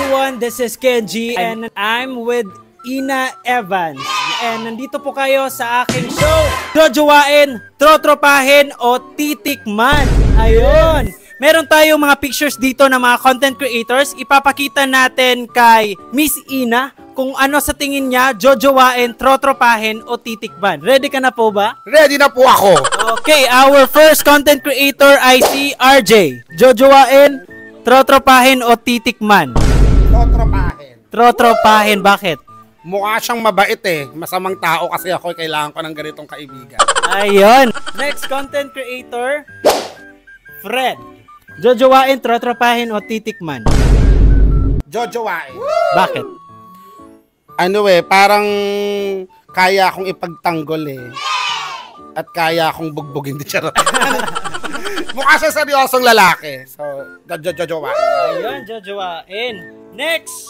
everyone, this is Kenji and I'm with Ina Evans. And nandito po kayo sa aking show, Jojowain, Trotropahin o Titikman. Ayun. Meron tayong mga pictures dito ng mga content creators. Ipapakita natin kay Miss Ina kung ano sa tingin niya jojowain, trotropahin o titikman. Ready ka na po ba? Ready na po ako. Okay, our first content creator ay si RJ. Jojowain, trotropahin o titikman? Trotropahin. Trotropahin, bakit? Mukha siyang mabait eh. Masamang tao kasi ako, kailangan ko ng ganitong kaibigan. Ayun. Next content creator, Fred. Jojowain, trotropahin o titikman? Jojowain. Bakit? Ano eh, parang kaya akong ipagtanggol eh. At kaya akong bugbugin din siya. Mukha siya seryosong lalaki. So, jojowain. Ayun, jojowain. Next,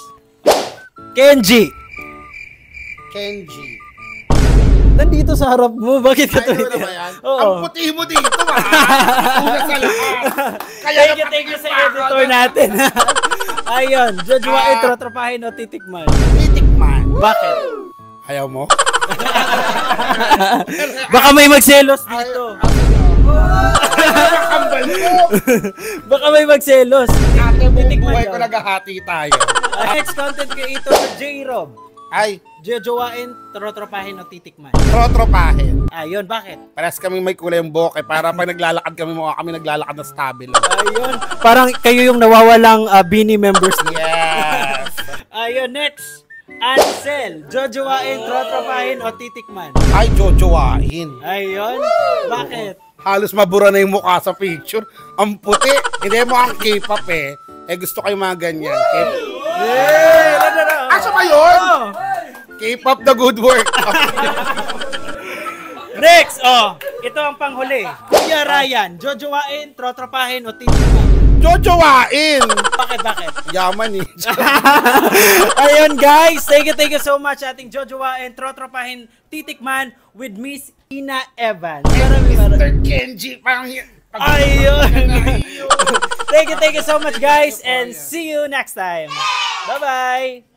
Kenji. Kenji. Nandito sa harap mo, bakit ka tuloy? Ang puti mo dito, ha? Una sa lahat. Thank you sa editor natin. Ayun, jojowain, trotropahin o titikman? Titikman. Bakit? Ayaw mo? Baka may magselos dito. Kambal mo. Baka may magselos. Ate, buong buhay ko naghahati tayo. Next content creator, J-Rob. Ay, jojowain, trotropahin o titikman? trotropahin. Ayun, bakit? Parehas kami may kulay yung buhok eh. Para pag naglalakad kami, mukha kami naglalakad na stabilo. Ayun, parang kayo yung nawawalang Bini members. Yes. Ayun, next. Ansel, jojowain, trotropahin o titikman? Ay, jojowain. Ayun, bakit? Halos mabura na yung mukha sa picture. Ang puti. Hindi mo ang K-pop eh. Eh gusto ko yung mga ganyan. Asa ba yun? K-pop the good work. Next, ito ang panghuli. Kuya Ryan, jojowain, trotropahin o titikman? Jojowain. Bakit? Yaman eh. Ayun guys, thank you so much ating jojowain, trotropahin, titikman with Miss Ina Evans. Mr. Kenji. Ayun. Thank you so much guys and see you next time. Bye-bye.